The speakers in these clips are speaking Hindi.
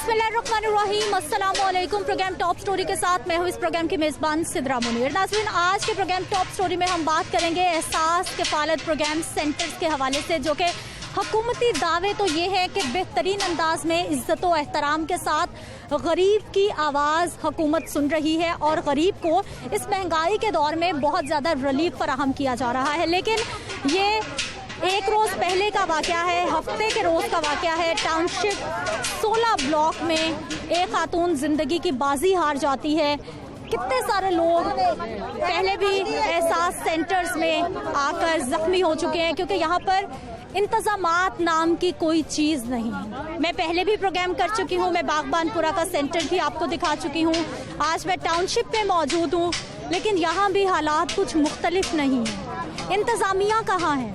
बिस्मिल्लाहिर्रहमानिर्रहीम, अस्सलामुअलैकुम। प्रोग्राम टॉप स्टोरी के साथ मैं हूँ इस प्रोग्राम की मेज़बान सिद्रा मुनीर। नाज़रीन, आज के प्रोग्राम टॉप स्टोरी में हम बात करेंगे एहसास कफ़ालत प्रोग्राम सेंटर्स के हवाले से, जो कि हुकूमती दावे तो ये है कि बेहतरीन अंदाज में इज़्ज़त व एहतराम के साथ गरीब की आवाज़ हुकूमत सुन रही है और गरीब को इस महंगाई के दौर में बहुत ज़्यादा रिलीफ फराहम किया जा रहा है। लेकिन ये एक रोज़ पहले का वाक़या है, हफ्ते के रोज़ का वाक़या है। टाउनशिप 16 ब्लॉक में एक खातून ज़िंदगी की बाजी हार जाती है। कितने सारे लोग पहले भी एहसास सेंटर्स में आकर ज़ख्मी हो चुके हैं, क्योंकि यहाँ पर इंतज़ामात नाम की कोई चीज़ नहीं है। मैं पहले भी प्रोग्राम कर चुकी हूँ, मैं बागबानपुरा का सेंटर भी आपको दिखा चुकी हूँ। आज मैं टाउनशिप में मौजूद हूँ, लेकिन यहाँ भी हालात कुछ मुख्तलिफ नहीं है। इंतज़ामिया कहाँ है?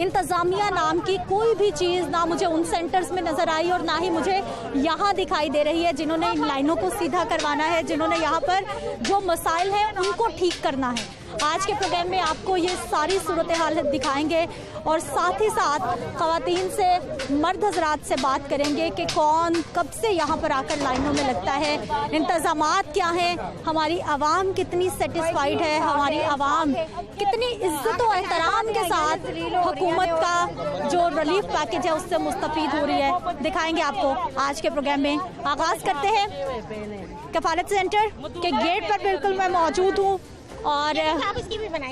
इंतज़ामिया नाम की कोई भी चीज़ ना मुझे उन सेंटर्स में नज़र आई और ना ही मुझे यहाँ दिखाई दे रही है, जिन्होंने इन लाइनों को सीधा करवाना है, जिन्होंने यहाँ पर जो मसाइल हैं उनको ठीक करना है। आज के प्रोग्राम में आपको ये सारी सूरत हाल दिखाएंगे और साथ ही साथ ख़वातीन से, मर्द हज़रात से बात करेंगे कि कौन कब से यहाँ पर आकर लाइनों में लगता है, इंतज़ामात क्या हैं, हमारी आवाम कितनी सेटिस्फाइड है, हमारी आवाम कितनी इज्जत और एहतराम के साथ हुकूमत का जो रिलीफ पैकेज है उससे मुस्तफ़ीद हो रही है। दिखाएंगे आपको आज के प्रोग्राम में। आगाज़ करते हैं कफ़ालत सेंटर के गेट पर। बिल्कुल मैं मौजूद हूँ और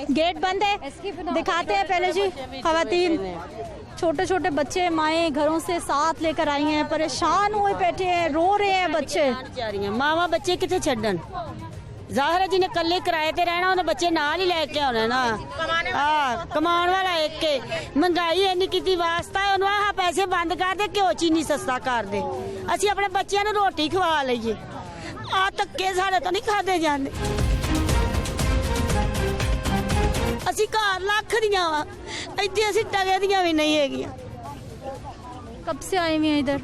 गेट बंद है। दिखाते हैं पहले जी। ख़वातीन, छोटे छोटे बच्चे माएँ घरों से साथ लेकर आई हैं, परेशान हुए बैठे हैं, रो रहे हैं बच्चे। मावा बच्चे कितने छड्डन, ज़ाहिर है जिन्हें कल्ले किराए ते रहना उन्हें बच्चे नाल ही लेके आने ना। कमाने वाला एक के महंगाई इन्नी की वास्ता है, उन्हें पैसे बंद कर दे, घ्यो चीनी सस्ता कर दे, असी अपने बच्चों को रोटी खवा लीए। आ धक्के साढ़े तो नहीं खाते जाते। असी घर लख दियां वा, इतने असी टगे दियां भी नहीं है। कब से आए हुए हैं इधर?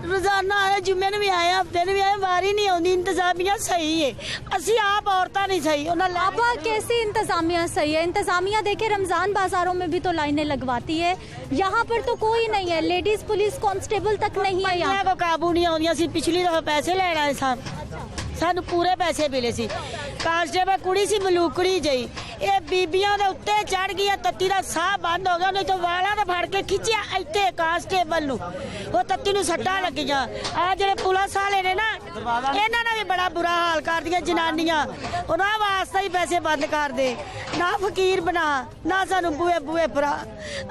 रोजाना आए, जुम्मे ने भी आए, हफ्ते ने भी आए, बारी नहीं आती। इंतजामिया सही है, असी आप औरतां नहीं सही। अब कैसी इंतजामिया सही है? इंतजामिया देखे रमजान बाजारों में भी तो लाइनें लगवाती है, यहाँ पर तो कोई नहीं है। लेडीज पुलिस कांस्टेबल तक नहीं है यहाँ को काबू नहीं आती। असी पिछली दफा पैसे लेना है, सानू पूरे पैसे मिले सी। कांस्टेबल कुड़ी सी मलूकड़ी जई, ये बीबियां दे उत्ते चढ़ गई, तत्ती दा साह बंद हो गया, नहीं तो वाला तो फड़ के खिंचिया इत्थे कांस्टेबल नू, वो तत्ती नू सट्टा लगियां। आ जेड़े पुलिस वाले ने ना, इन्हां ने भी बड़ा बुरा हाल कर दिया जनानियां। उन्हां वास्ते ही पैसे बंद कर दे, ना फकीर बना, ना सानू बूहे बूहे फरा।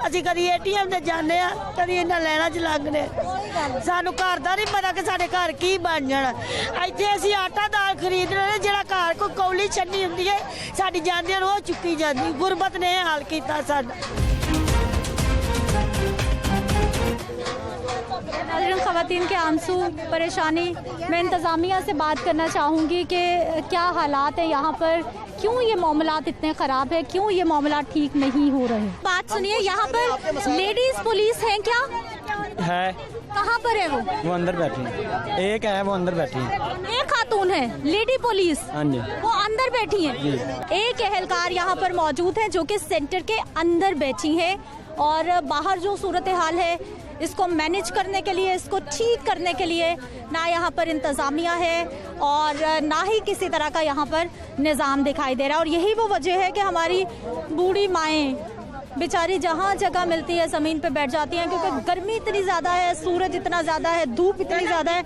असी कदी ATM ते जाने आ, कदी इन्हां लैना च लगने। सानू घर दा नहीं पता कि साडे घर की बन जाना। इत्थे असी आटा दाल खरीदने, जेड़ा घर कोई कौली छन्नी हुंदी है साडी जांदियां रोज चुकी जाती। गुरबत ने हाल किया साडा। ख़वातीन के आंसू, परेशानी। मैं इंतज़ामिया से बात करना चाहूँगी कि क्या हालात है यहाँ पर, क्यों ये मामलात इतने ख़राब है, क्यों ये मामलात ठीक नहीं हो रहे। बात सुनिए, यहाँ पर लेडीज पुलिस है क्या? है। कहाँ पर है वो अंदर बैठी है, एक है वो अंदर बैठी है। एक खातून है लेडी पुलिस, हाँ जी, वो अंदर बैठी है। एक एहलकार यहाँ पर मौजूद है जो कि सेंटर के अंदर बैठी है और बाहर जो सूरत हाल है इसको मैनेज करने के लिए, इसको ठीक करने के लिए ना यहाँ पर इंतज़ामिया है और ना ही किसी तरह का यहाँ पर निज़ाम दिखाई दे रहा है। और यही वो वजह है कि हमारी बूढ़ी माएँ बेचारी जहाँ जगह मिलती है ज़मीन पे बैठ जाती हैं, क्योंकि गर्मी इतनी ज़्यादा है, सूरज इतना ज़्यादा है, धूप इतनी ज़्यादा है,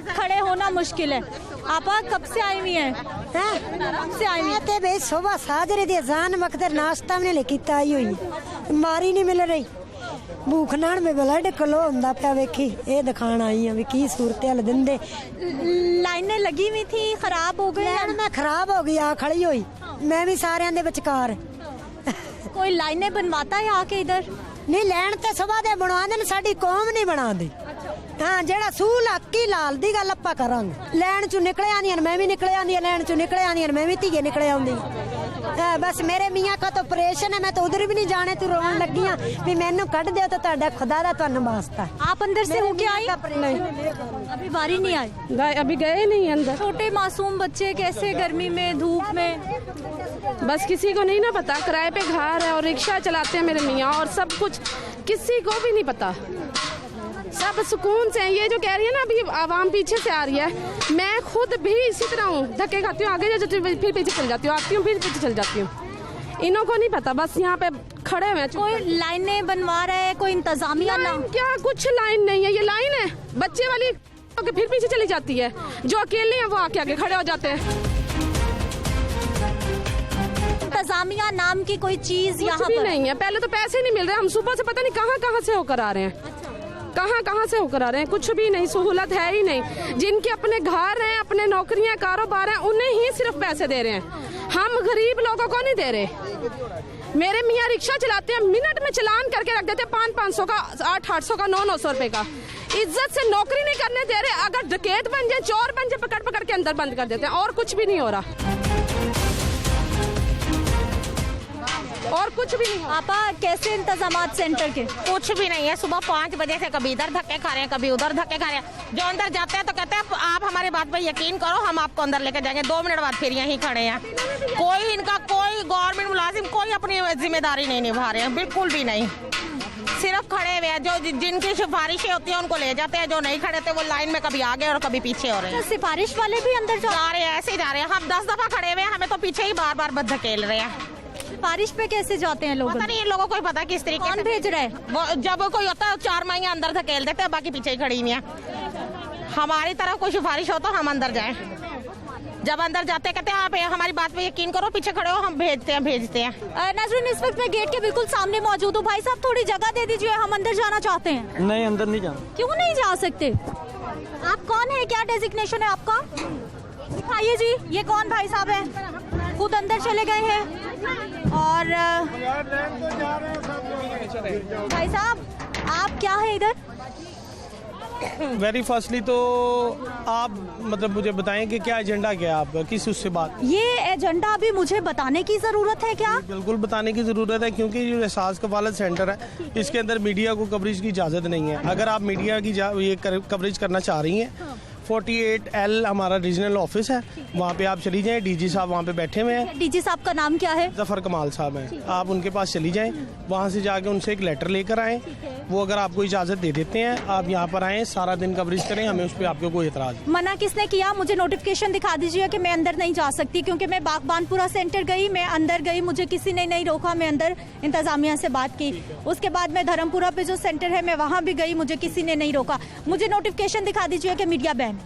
खड़े होना मुश्किल है। आपा कब से आई हुई हैं? कब से आई हुई हैं? सुबह साजरे दी अज़ान वक्त नाश्ता भी नहीं किया, आई हुई मारी नहीं मिल रही। भूख नाल में ब्लड कलो हुंदा पिया, वेखी ये दिखाण आई है भी की सूरत हाल दिंदे। लाइनें लगी हुई थी, खराब हो गई। मैं खराब हो गई, आ खड़ी हुई मैं भी सारियां दे विचकार। कोई लाइनें बनवाता है आके इधर? नहीं, लैन ते सुबह दे बनवा देन, साडी कौम नहीं बना दी। हाँ, जेड़ा सूल हक्की लाल दी गल आपां करांगे। लैन चों निकले आंदियां, मैं भी निकले आंदी, लैन चों निकले आंदियां, मैं भी धीए निकले आंदी। बस मेरे मियाँ का तो ऑपरेशन है, मैं तो उधर भी नहीं जाने, तू रोन लगी हाँ भी मैनू कट दे तो तुहाडा खुदा दा तुहानू वास्ता। आप अंदर से होके आई? नहीं, अभी बारी नहीं आई, अभी गए नहीं अंदर। छोटे मासूम बच्चे कैसे गर्मी में, धूप में? बस किसी को नहीं ना पता, किराए पे घर है और रिक्शा चलाते हैं मेरे मियाँ, और सब कुछ किसी को भी नहीं पता। सब सुकून से हैं। ये जो कह रही है ना अभी आवाम पीछे से आ रही है, मैं खुद भी इसी तरह हूँ, धक्के खाती हूँ, आगे जाती हूँ, फिर पीछे चल जाती हूँ, आती हूँ, फिर पीछे चल जाती हूँ। इन्हों को नहीं पता, बस यहाँ पे खड़े हुए हैं। कोई लाइनें बनवा रहा है, कोई इंतजामिया ना? क्या कुछ लाइन नहीं है, ये लाइन है बच्चे वाली, फिर पीछे चली जाती है। जो अकेले हैं वो आके आगे खड़े हो जाते हैं। इंतजामिया नाम की कोई चीज यहाँ भी पर नहीं है। पहले तो पैसे नहीं मिल रहे, हम सुबह से पता नहीं कहाँ से होकर आ रहे हैं, कहाँ से होकर आ रहे हैं। कुछ भी नहीं, सहूलत है ही नहीं। जिनके अपने घर हैं, अपने नौकरियां, कारोबार हैं, उन्हें ही सिर्फ पैसे दे रहे हैं, हम गरीब लोगों को नहीं दे रहे। मेरे मियाँ रिक्शा चलाते हैं, मिनट में चलान करके रख देते हैं 500-500 का, 800-800 का, 900-900 रुपए का। इज्जत से नौकरी नहीं करने दे रहे। अगर डकैत बन जाए, चोर बन जाए, पकड़ के अंदर बंद कर देते हैं, और कुछ भी नहीं हो रहा, और कुछ भी नहीं। आपा कैसे इंतजामात सेंटर के? कुछ भी नहीं है। सुबह 5 बजे से कभी इधर धक्के खा रहे हैं, कभी उधर धक्के खा रहे हैं। जो अंदर जाते हैं तो कहते हैं आप हमारी बात पे यकीन करो, हम आपको अंदर लेके जाएंगे। 2 मिनट बाद फिर यहीं खड़े हैं। कोई इनका कोई गवर्नमेंट मुलाजिम कोई अपनी जिम्मेदारी नहीं निभा रहे हैं, बिल्कुल भी नहीं। सिर्फ खड़े हुए हैं, जो जिनकी सिफारिशें होती हैं उनको ले जाते हैं, जो नहीं खड़े थे वो लाइन में कभी आगे और कभी पीछे हो रहे हैं। सिफारिश वाले भी अंदर जा रहे हैं, ऐसे ही जा रहे हैं। हम 10 दफा खड़े हुए हैं, हमें तो पीछे ही बार बार धकेल रहे हैं। सिफारिश पे कैसे जाते हैं लोग? पता नहीं इन लोगों को ही पता किस तरीके कौन भेज रहा है? वो जब कोई होता है 4 महीने अंदर धकेल देते हैं, बाकी पीछे ही खड़ी हुई हैं। हमारी तरफ कोई सिफारिश हो तो हम अंदर जाएं। जब अंदर जाते कहते हैं आप हमारी बात पे यकीन करो, पीछे खड़े हो, हम भेजते हैं। नाज़रीन, इस वक्त मैं गेट के बिल्कुल सामने मौजूद हूँ। भाई साहब थोड़ी जगह दे दीजिए, हम अंदर जाना चाहते हैं। नहीं, अंदर नहीं जाना। क्यों नहीं जा सकते? आप कौन है, क्या डेजिग्नेशन है आपका? दिखाइए जी, ये कौन भाई साहब है? खुद अंदर चले गए हैं। और भाई साहब आप क्या है इधर? वेरी फर्स्टली तो आप मतलब मुझे बताएं कि क्या एजेंडा क्या है आपका, किस उससे बात? ये एजेंडा अभी मुझे बताने की जरूरत है क्या? बिल्कुल बताने की जरूरत है, क्योंकि जो एहसास कफालत सेंटर है इसके अंदर मीडिया को कवरेज की इजाज़त नहीं है। अगर आप मीडिया की ये कवरेज करना चाह रही हैं, 48L हमारा रीजनल ऑफिस है, वहाँ पे आप चली जाएं। डीजी साहब वहाँ पे बैठे हुए हैं। डीजी साहब का नाम क्या है? जफर कमाल साहब हैं। आप उनके पास चली जाएं, वहाँ से जाके उनसे एक लेटर लेकर आएँ। वो अगर आपको इजाज़त दे देते हैं, आप यहाँ पर आएँ, सारा दिन कवरेज करें, हमें उस पर आपको कोई एतराज़। मना किसने किया? मुझे नोटिफिकेशन दिखा दीजिए कि मैं अंदर नहीं जा सकती, क्योंकि मैं बागबानपुरा सेंटर गई, मैं अंदर गई, मुझे किसी ने नहीं रोका। मैं अंदर इंतजामिया से बात की, उसके बाद मैं धर्मपुरा पे जो सेंटर है मैं वहाँ भी गई, मुझे किसी ने नहीं रोका। मुझे नोटिफिकेशन दिखा दीजिए कि मीडिया बैन।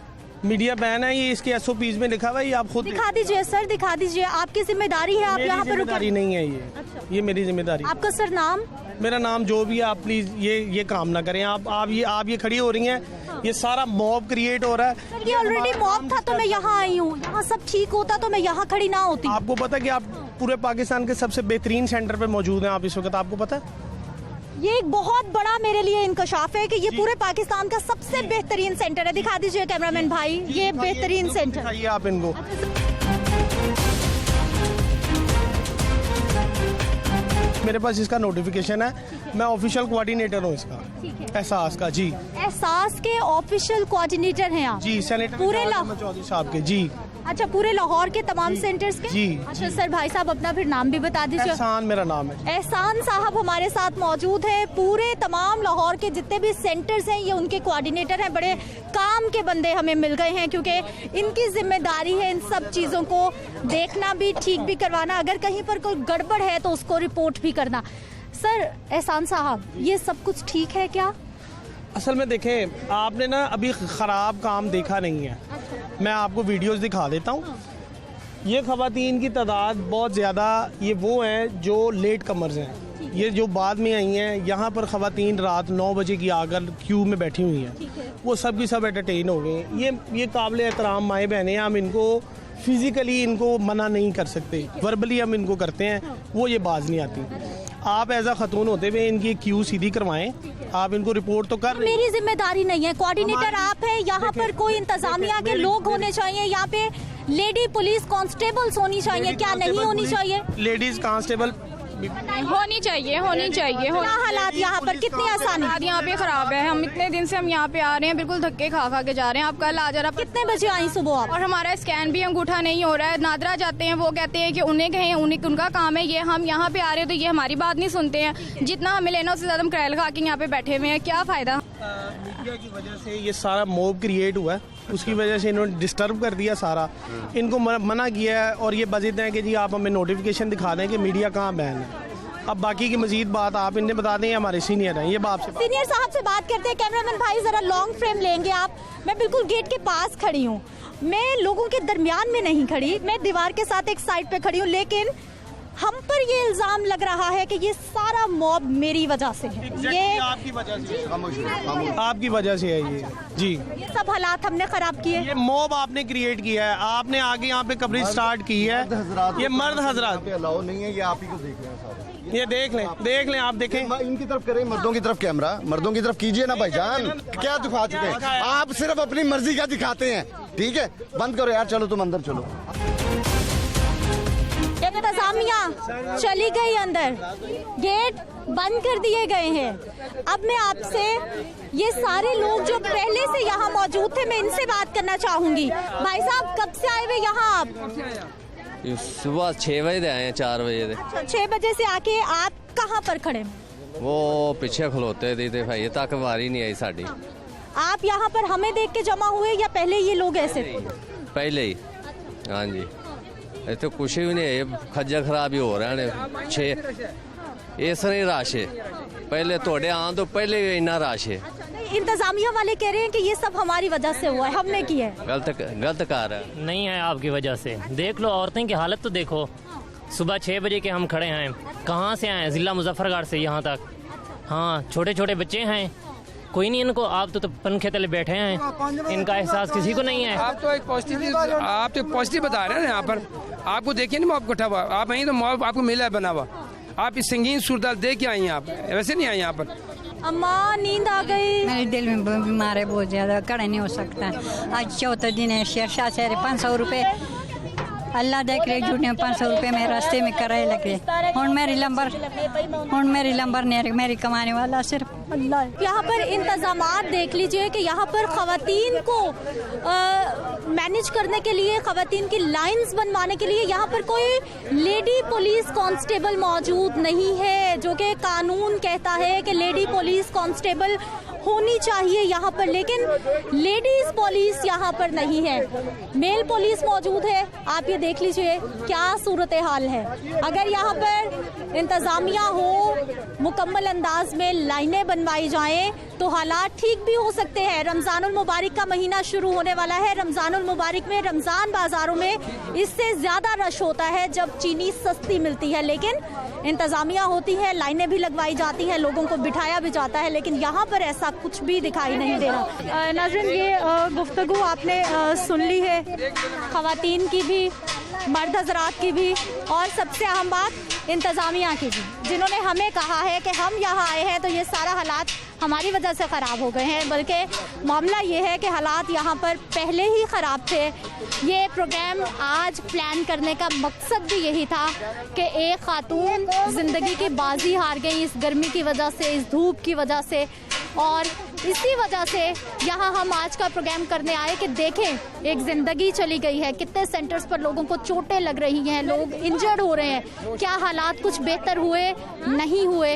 मीडिया बैन है, ये इसके SOPs में लिखा हुआ है, ये आप खुद दिखा दीजिए सर, दिखा दीजिए। आपकी जिम्मेदारी है, आप यहाँ पर जिम्मेदारी नहीं है ये मेरी जिम्मेदारी। आपका सर नाम? मेरा नाम जो भी है, आप प्लीज ये काम ना करें। आप ये खड़ी हो रही हैं, ये सारा मॉब क्रिएट हो रहा है। ये ऑलरेडी मॉब था तो मैं यहाँ आई हूँ। यहाँ सब ठीक होता तो मैं यहाँ खड़ी ना होती। आपको पता है कि आप पूरे पाकिस्तान के सबसे बेहतरीन सेंटर पे मौजूद हैं आप इस वक्त, आपको पता है? ये एक बहुत बड़ा मेरे लिए इंकशाफ है कि ये पूरे पाकिस्तान का सबसे बेहतरीन सेंटर है। दिखा दीजिए कैमरामैन भाई, ये बेहतरीन सेंटर। दिखाइए आप इनको। मेरे पास इसका नोटिफिकेशन है, मैं ऑफिशियल कोऑर्डिनेटर हूँ इसका, एहसास का। जी, एहसास के ऑफिशियल कोऑर्डिनेटर हैं आप? जी, सेनेटर पूरे चौधरी साहब के। जी, अच्छा, पूरे लाहौर के तमाम सेंटर्स के? जी, अच्छा सर, भाई साहब अपना फिर नाम भी बता दीजिए। एहसान मेरा नाम है। एहसान साहब हमारे साथ मौजूद है। पूरे तमाम लाहौर के जितने भी सेंटर्स हैं ये उनके कोऑर्डिनेटर हैं। बड़े काम के बंदे हमें मिल गए हैं, क्योंकि इनकी जिम्मेदारी है इन सब चीज़ों को देखना भी, ठीक भी करवाना। अगर कहीं पर कोई गड़बड़ है तो उसको रिपोर्ट भी करना। सर एहसान साहब, ये सब कुछ ठीक है क्या? असल में देखें, आपने ना अभी ख़राब काम देखा नहीं है। मैं आपको वीडियोस दिखा देता हूँ। ये ख़वातीन की तादाद बहुत ज़्यादा, ये वो हैं जो लेट कमर्स हैं, ये जो बाद में आई हैं। यहाँ पर ख़वातीन रात 9 बजे की आकर क्यू में बैठी हुई हैं, वो सब की सब एंटरटेन हो गए। ये काबिल एहतराम माएँ बहनें, हम इनको फिज़िकली इनको मना नहीं कर सकते, वर्बली हम इनको करते हैं, वो ये बाज नहीं आती। आप एज अ खतून होते हुए इनकी क्यू सीधी करवाएं, आप इनको रिपोर्ट तो कर। मेरी जिम्मेदारी नहीं है, कोऑर्डिनेटर आप हैं। यहाँ पर कोई इंतजामिया के लोग होने चाहिए, यहाँ पे लेडी पुलिस कांस्टेबल्स होनी चाहिए, क्या नहीं होनी चाहिए? लेडीज कांस्टेबल होनी चाहिए होनी चाहिए क्या हालात यहाँ पर, कितनी आसानी? यहाँ पे खराब है। हम इतने दिन से हम यहाँ पे आ रहे हैं, बिल्कुल धक्के खा खा के जा रहे हैं। आप कल आ जा रहा। कितने बजे आई सुबह आप? और हमारा स्कैन भी अंगूठा नहीं हो रहा है। नादरा जाते हैं, वो कहते हैं कि उन्हें कहें, उनका काम है ये। हम यहाँ पे आ रहे हैं तो ये हमारी बात नहीं सुनते हैं। जितना हमें लेना उससे ज्यादा हम किराया लगा के यहाँ पे बैठे हुए हैं। क्या फायदा? मीडिया की वजह से ये सारा मॉब क्रिएट हुआ है, उसकी वजह से इन्होंने डिस्टर्ब कर दिया सारा। इनको मना किया है और ये बजित हैं कि जी आप हमें नोटिफिकेशन दिखा दें कि मीडिया कहाँ बैन है। अब बाकी की मजीद बात आप इन्हें बता दें, हमारे सीनियर हैं, ये बात से सीनियर साहब से बात करते हैं। कैमरामैन भाई जरा लॉन्ग फ्रेम लेंगे आप। मैं बिल्कुल गेट के पास खड़ी हूँ, मैं लोगों के दरमियान में नहीं खड़ी, मैं दीवार के साथ एक साइड पे खड़ी हूँ। लेकिन हम पर ये इल्जाम लग रहा है कि ये सारा मॉब मेरी वजह से है। ये आपकी वजह से, आपकी वजह से है ये जी। ये सब हालात हमने खराब किए। ये मॉब आपने क्रिएट किया है, आपने आगे यहाँ पे कवरेज स्टार्ट की है। ये मर्द हजरात अलाउ नहीं है, ये आप ही को देख रहे हैं सारे। ये देख लें आप देखें। इनकी तरफ करें, मर्दों की तरफ कैमरा, मर्दों की तरफ कीजिए ना भाईजान। क्या दिखा चुके हैं आप? सिर्फ अपनी मर्जी का दिखाते हैं। ठीक है, बंद करो यार, चलो तुम अंदर चलो। इंतजामिया चली गई अंदर, गेट बंद कर दिए गए हैं। अब मैं आपसे, ये सारे लोग जो पहले से यहाँ मौजूद थे, मैं इनसे बात करना चाहूंगी। भाई साहब, कब से आए हुए यहाँ आप? सुबह 6 बजे से आए हैं, 4 बजे से। 6 बजे से आके आप कहाँ पर खड़े? वो पीछे खलोते थे भाई, तक बारी नहीं आई साड़ी। आप यहाँ पर हमें देख के जमा हुए या पहले ये लोग ऐसे थे? पहले ही, हाँ जी। इतने कुछ भी नहीं है, खज्जल खराब ही हो रहा है। 6 इस नहीं रश है, पहले थोड़े आन तो पहले इतना रश है। इंतजामिया वाले कह रहे हैं कि ये सब हमारी वजह से हुआ है, हमने किया है। गलत कार है। नहीं है आपकी वजह से। देख लो औरतें की हालत तो देखो। सुबह 6 बजे के हम खड़े हैं, कहाँ से आए? जिला मुजफ्फरगढ़ से यहाँ तक। हाँ, छोटे छोटे बच्चे हैं, कोई नहीं इनको। आप तो पंखे तले बैठे हैं, इनका एहसास किसी को नहीं है। आप तो एक पॉजिटिव बता रहे हैं यहाँ पर। आपको देखिए नहीं मॉब इकट्ठा हुआ, आप यहीं तो मॉब आपको मिला है बना हुआ। आप इस संगीन सूरत देख के आई हैं, आप वैसे नहीं आई यहाँ पर। अम्मा नींद आ गई। मेरे दिल में बीमार है बहुत ज्यादा, खड़े नहीं हो सकता। आज 4था दिन है, शेरशाह से 500 रुपए अल्लाह देख रहे झूठे 500 रुपए में रास्ते में किराए लगे। हूँ मेरी लंबर नहीं, मेरी कमाने वाला सिर्फ अल्लाह। यहाँ पर इंतजामात देख लीजिए कि यहाँ पर खवातीन को मैनेज करने के लिए, खवातीन की लाइंस बनवाने के लिए यहाँ पर कोई लेडी पुलिस कांस्टेबल मौजूद नहीं है, जो कि कानून कहता है कि लेडी पुलिस कांस्टेबल होनी चाहिए यहाँ पर। लेकिन लेडीज पुलिस यहाँ पर नहीं है, मेल पुलिस मौजूद है। आप ये देख लीजिए क्या सूरत हाल है। अगर यहाँ पर इंतजामिया हो, मुकम्मल अंदाज में लाइनें बनवाई जाएं तो हालात ठीक भी हो सकते हैं। रमजानुल मुबारक का महीना शुरू होने वाला है। रमजानुल मुबारक में रमजान बाजारों में इससे ज्यादा रश होता है जब चीनी सस्ती मिलती है। लेकिन इंतजामिया होती है, लाइनें भी लगवाई जाती हैं, लोगों को बिठाया भी जाता है, लेकिन यहाँ पर ऐसा कुछ भी दिखाई नहीं दे रहा। नाज़रीन, ये गुफ्तगू आपने सुन ली है, खवातीन की भी, मर्द हजरात की भी, और सबसे अहम बात इंतजामिया की भी, जिन्होंने हमें कहा है कि हम यहाँ आए हैं तो ये सारा हालात हमारी वजह से ख़राब हो गए हैं। बल्कि मामला ये है कि हालात यहाँ पर पहले ही ख़राब थे। ये प्रोग्राम आज प्लान करने का मकसद भी यही था कि एक खातून ज़िंदगी की बाजी हार गई इस गर्मी की वजह से, इस धूप की वजह से, और इसी वजह से यहाँ हम आज का प्रोग्राम करने आए कि देखें एक ज़िंदगी चली गई है, कितने सेंटर्स पर लोगों को चोटें लग रही हैं, लोग इंजर्ड हो रहे हैं। क्या हालात कुछ बेहतर हुए? नहीं हुए।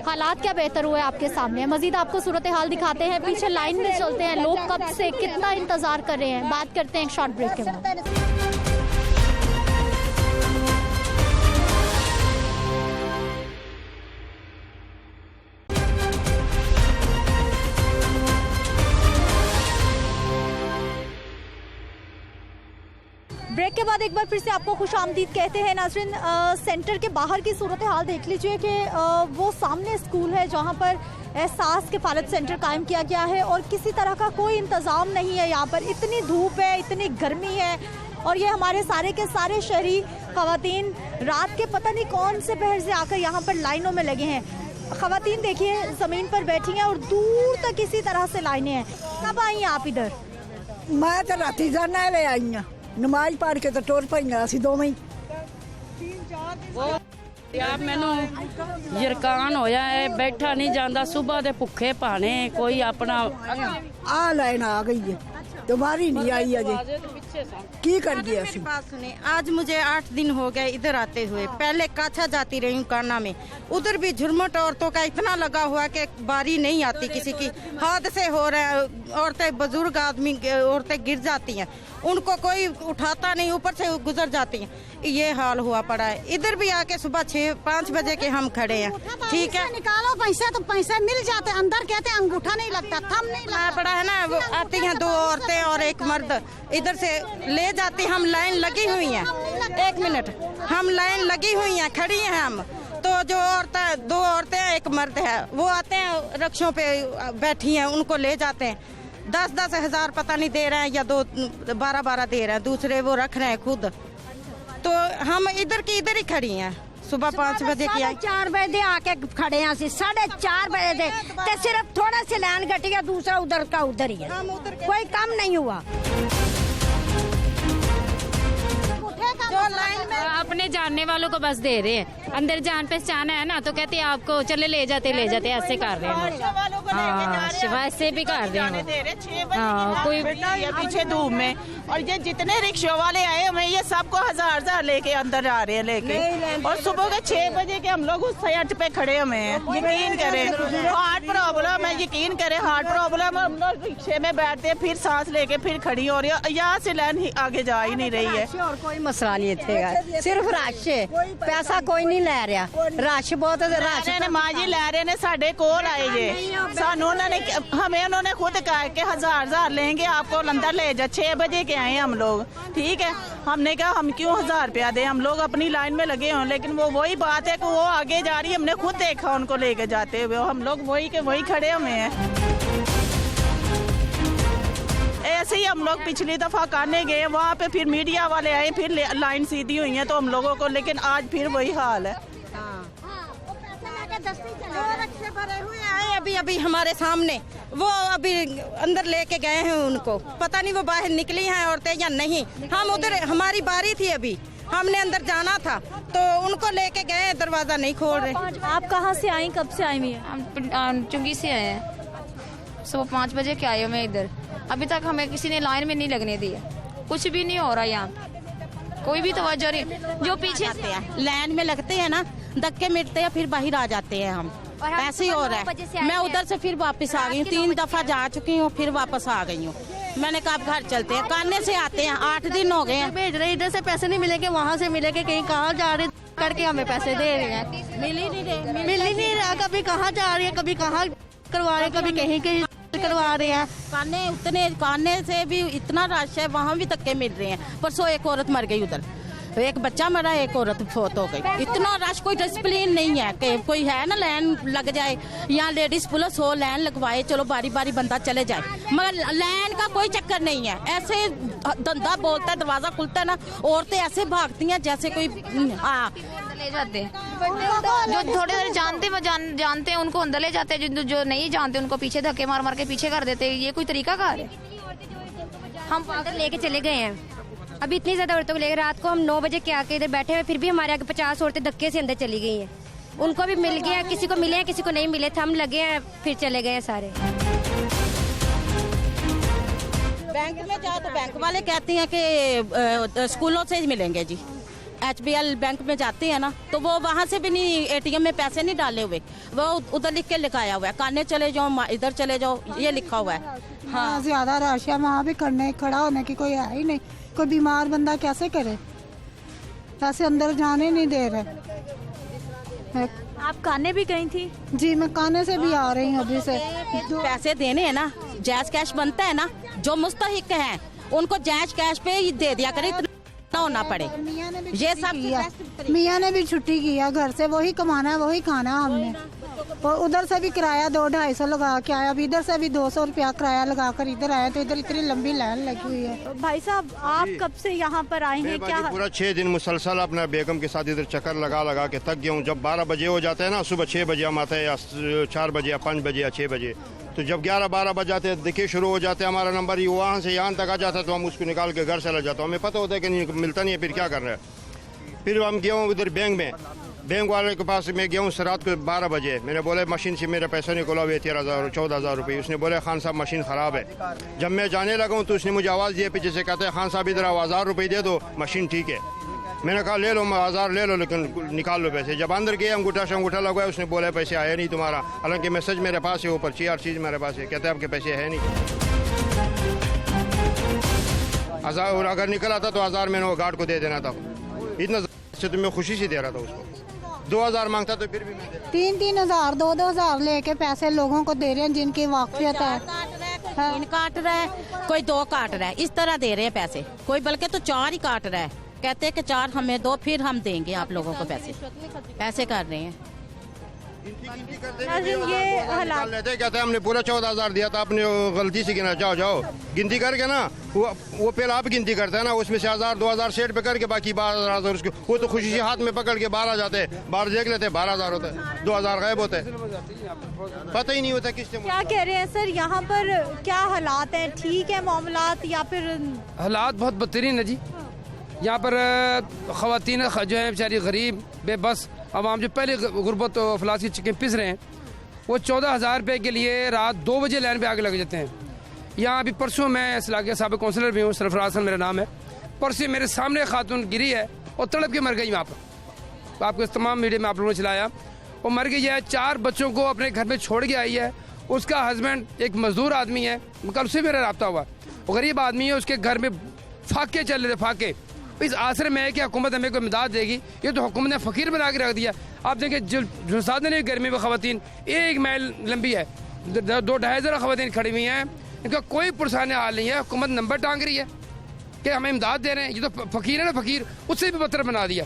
हालात क्या बेहतर हुए आपके सामने। मजीद आपको सूरत हाल दिखाते हैं, पीछे लाइन में चलते हैं, लोग कब से कितना इंतजार कर रहे हैं। बात करते हैं एक शॉर्ट ब्रेक के बाद। ब्रेक के बाद एक बार फिर से आपको खुशामदीद कहते हैं। नाज़रीन, सेंटर के बाहर की सूरत हाल देख लीजिए कि वो सामने स्कूल है जहाँ पर एहसास किफ़ालत सेंटर कायम किया गया है और किसी तरह का कोई इंतज़ाम नहीं है। यहाँ पर इतनी धूप है, इतनी गर्मी है, और ये हमारे सारे के सारे शहरी ख़वातीन रात के पता नहीं कौन से पहर से आकर यहाँ पर लाइनों में लगे हैं। ख़वातीन देखिए ज़मीन पर बैठी हैं और दूर तक इसी तरह से लाइनें हैं। कब आई हैं आप इधर? मैं तो राती जाना वे आई हूँ, नमाज पढ़ के तो टुर पई असीं दोवें ही। ਯਾਰ ਮੈਨੂੰ ਯਰਕਾਨ ਹੋਇਆ ਹੈ, ਬੈਠਾ ਨਹੀਂ ਜਾਂਦਾ, ਸੁਬਹ ਦੇ ਭੁੱਖੇ ਭਾਣੇ ਕੋਈ ਆਪਣਾ ਆ ਲਾइन आ गई है, तुम्हारी नहीं आई अजय, की कर दिया मेरी बात सुने, आज मुझे 8 दिन हो गए इधर आते हुए। पहले काछा जाती रही हूँ कान्हा में, उधर भी झुरमुट औरतों का इतना लगा हुआ कि बारी नहीं आती किसी की, हादसे हो रहे हैं, औरतें बुजुर्ग आदमी औरतें गिर जाती हैं, उनको कोई उठाता नहीं, ऊपर से गुजर जाती हैं। ये हाल हुआ पड़ा है। इधर भी आके सुबह 6-5 बजे के हम खड़े हैं, ठीक है। निकालो पैसे तो पैसे मिल जाते, अंदर कहते अंगूठा नहीं लगता, थम नहीं लगता। पड़ा है ना, वो आती हैं 2 औरतें और एक मर्द, इधर से ले जाती, हम लाइन लगी हुई हैं, 1 मिनट, हम लाइन लगी हुई हैं, खड़ी हैं हम, तो जो औरतें 2 औरतें हैं, एक मर्द है, वो आते हैं रक्षों पे बैठी हैं, उनको ले जाते हैं, 10-10 हज़ार पता नहीं दे रहे हैं या 12-12 दे रहे हैं, दूसरे वो रख रहे हैं खुद। तो हम इधर की इधर ही खड़ी हैं, सुबह 5 बजे की आई, 4 बजे आके खड़े हैं, 4:30 बजे दे, ते सिर्फ थोड़ा सी लाइन घटी है, दूसरा उधर का उधर ही है, कोई कम नहीं हुआ। जो लाइन में अपने जानने वालों को बस दे रहे हैं, अंदर जान पहचान है ना, तो कहते हैं आपको चले ले जाते ऐसे कर रहे हैं। हाँ, वैसे भी कर रहे हैं। हाँ, कोई पीछे धूप में, और ये जितने रिक्शा वाले आए हुए ये सबको 1000 लेके अंदर आ रहे हैं लेके, और सुबह के 6 बजे के हम लोग उस साइड पे खड़े हुए हैं। यकीन करें, हार्ट प्रॉब्लम है, यकीन करें हार्ट प्रॉब्लम, हम लोग रिक्शे में बैठते हैं, फिर सांस लेके फिर खड़ी हो रही है, यहाँ से लाइन आगे जा ही नहीं रही है। और कोई मसला नहीं थे, सिर्फ रश है, पैसा कोई नहीं ले रहा, रश बहुत रश ने माँ जी लै रहे ने, साढ़े कोल आए ये, सानू उन्होंने हमें उन्होंने खुद कहा कि 1000 लेंगे, आपको अंदर ले जा। 6 बजे के आए हम लोग, ठीक है, हमने कहा हम क्यों 1000 रुपया दें, हम लोग अपनी लाइन में लगे हों, लेकिन वो वही बात है कि वो आगे जा रही है, हमने खुद देखा उनको लेके जाते हुए, हम लोग वही के वही खड़े हुए हैं। ऐसे ही हम लोग पिछली दफा काने गए, वहाँ पे फिर मीडिया वाले आए, फिर लाइन सीधी हुई है तो हम लोगों को, लेकिन आज फिर वही हाल है। भरे हुए आए अभी हमारे सामने, वो अभी अंदर लेके गए हैं उनको, पता नहीं वो बाहर निकली हैं औरतें या नहीं, हम उधर, हमारी बारी थी अभी, हमने अंदर जाना था तो उनको लेके गए, दरवाजा नहीं खोल रहे। आप कहाँ से आई, कब से आई हुई है? हम चुंगी से आए हैं, सुबह 5 बजे के आए मैं इधर, अभी तक हमें किसी ने लाइन में नहीं लगने दी है, कुछ भी नहीं हो रहा यहाँ, कोई भी तवज्जो नहीं। जो पीछे आते हैं लाइन में लगते हैं ना, धक्के मिटते हैं, फिर बाहर आ जाते हैं हम, ऐसे ही हो रहा है। मैं उधर से फिर वापस आ गई हूँ, 3 दफा जा चुकी हूँ, फिर वापस आ गई हूँ। मैंने कहा अब घर चलते हैं, कान्हे से आते हैं, 8 दिन हो गए हैं, भेज रहे, इधर से पैसे नहीं मिलेंगे, वहाँ से मिलेंगे, कहीं कहाँ जा रहे करके हमें पैसे दे रहे हैं, मिल ही नहीं रहा, कभी कहाँ जा रही है, कभी कहाँ करवा रहे, कभी कहीं कहीं करवा रहे हैं। कान्हे से भी इतना रश है, वहाँ भी धक्के मिल रहे हैं। परसों एक औरत मर गई उधर, एक बच्चा मरा, एक औरत फोत हो गई। इतना रश, कोई डिसिप्लिन नहीं है कि कोई है ना लाइन लग जाए, यहाँ लेडीज पुलिस हो, लाइन लगवाए, चलो बारी बारी बंदा चले जाए, मगर लाइन का कोई चक्कर नहीं है। ऐसे धंधा बोलता है, दरवाजा खुलता है ना, औरतें ऐसे भागती हैं जैसे कोई, हाँ ले जाते हैं, जो थोड़े देर जानते हैं उनको अंदर ले जाते हैं, जो नहीं जानते उनको पीछे धक्के मार के पीछे कर देते हैं। ये कोई तरीका कार है? हम अंदर लेके चले गए हैं, अभी इतनी ज्यादा औरतों को लेकर, रात को हम 9 बजे के आके इधर बैठे हुए, फिर भी हमारे आगे 50 औरतें धक्के से अंदर चली गई हैं। उनको भी मिल गया, किसी को मिले हैं, किसी को नहीं मिले थे, हम लगे हैं, फिर चले गए हैं सारे। बैंक में जाओ तो बैंक वाले कहते हैं कि स्कूलों से ही मिलेंगे जी। HBL बैंक में जाते हैं ना, तो वो वहाँ से भी नहीं, ATM में पैसे नहीं डाले हुए, वो उधर लिख के लिखाया हुआ है, कान्हे चले जाओ, इधर चले जाओ, ये लिखा हुआ है। हाँ, ज्यादा रश है, वहाँ भी खड़ा होने की कोई है ही नहीं, कोई बीमार बंदा कैसे करे, ऐसे अंदर जाने नहीं दे रहे। आप कान्हे भी गई थी? जी, मैं कान्हे से भी आ रही हूँ अभी से। पैसे देने हैं ना, जैज कैश बनता है ना, जो मुस्तहिक हैं उनको जैज कैश पे ही दे दिया करे, इतना होना पड़े। ये सब मियाँ ने भी छुट्टी किया, घर से वही कमाना है, वही खाना है हमने, और उधर से भी किराया 200-250 लगा के आया, अभी इधर से भी 200 रुपया किराया लगा कर इधर आया, तो इधर इतनी लंबी लाइन लगी हुई है। भाई साहब, आप कब से यहाँ पर आए हैं? क्या पूरा 6 दिन मुसलसल अपना बेगम के साथ इधर चक्कर लगा के थक गया हूँ। जब 12 बजे हो जाते हैं ना, सुबह 6 बजे हम आते हैं, या 4 बजे या 5 बजे या 6 बजे, तो जब 11-12 बज जाते हैं, देखिए शुरू हो जाते हैं, हमारा नंबर ही वहाँ से यहाँ तक आ जाता है, तो हम उसको निकाल के घर चला जाता हूँ। हमें पता होता है कि नहीं मिलता नहीं है, फिर क्या कर रहे हैं। फिर हम गया हूँ उधर बैंक में, बैंक वाले के पास मैं गया हूँ रात को 12 बजे। मैंने बोले मशीन से मेरा पैसा निकला हुआ 13,000 14,000 रुपये। उसने बोले खान साहब मशीन ख़राब है। जब मैं जाने लगा हूँ तो उसने मुझे आवाज़ दिया पीछे से, कहते हैं खान साहब इधर 1,000 रुपये दे दो, मशीन ठीक है। मैंने कहा ले लो 1,000 ले लो, लेकिन निकाल लो पैसे। जब अंदर गए अंगूठा लगवाया, उसने बोला पैसे आए नहीं तुम्हारा, हालांकि मैसेज मेरे पास है, ऊपर हर चीज़ मेरे पास है। कहते हैं आपके पैसे है नहीं। 1,000 और अगर निकला था तो 1,000 मैंने वो गार्ड को दे देना था। इतना से तो मैं खुशी से दे रहा था उसको। 2,000 मांगता तो फिर भी मैं 3,000 2,000 लेके पैसे लोगों को दे रहे हैं जिनकी वाकफियत है। तीन काट रहा है, कोई 2 काट रहा है, इस तरह दे रहे हैं पैसे। कोई बल्कि तो 4 ही काट रहा है, कहते हैं कि 4 हमें दो, फिर हम देंगे आप लोगों को पैसे। पैसे कर रहे हैं। ये हालात लेते कहते हैं हमने पूरा 14,000 दिया था, आपने गलती से गिना। जाओ गिनती करके ना, वो पहले आप गिनती करते हैं ना, उसमें से 1,000 2,000 सेट पे करके बाकी 12,000 उसको, वो तो खुशी से हाथ में पकड़ के बाहर आ जाते हैं, बाहर देख लेते हैं 12,000 होता है, 2,000 गायब होते हैं, पता ही नहीं होता किससे। क्या कह रहे हैं सर, यहाँ पर क्या हालात हैं? ठीक है मामलात या फिर हालात बहुत बदतरीन है जी। यहाँ पर ख़वातीन जो है बेचारी गरीब बेबस आवाम जो पहले गुर्बत अफलास की चिकन पिस रहे हैं, वो 14,000 रुपये के लिए रात 2 बजे लाइन पे आगे लग जाते हैं। यहाँ अभी परसों मैं इस इलाके साबिक़ काउंसलर भी हूँ, सरफराज हसन मेरा नाम है। परसों मेरे सामने खातून गिरी है और तड़प के मर गई वहाँ पर। आपको तमाम मीडिया में आप लोगों ने चलाया, वो मर गई है। 4 बच्चों को अपने घर में छोड़ के आई है। उसका हस्बैंड एक मजदूर आदमी है, कल से मेरा रब्ता हुआ, वो गरीब आदमी है। उसके घर में फाके चल रहे थे, फाके। इस आसरे में है कि हुकूमत हमें कोई इमदाद देगी, ये तो हुकूमत ने फ़कीर बना के रख दिया। आप देखें जो साधन है गर्मी में ख़वातीन 1 माइल लंबी है, 2-2.5 हज़ार ख़वातीन खड़ी हुई हैं, इनका कोई पुरसान हाल नहीं है। हुकूमत नंबर टांग रही है कि हमें इमदाद दे रहे हैं। ये तो फ़कीर है ना, फ़कीर उससे भी बदतर बना दिया।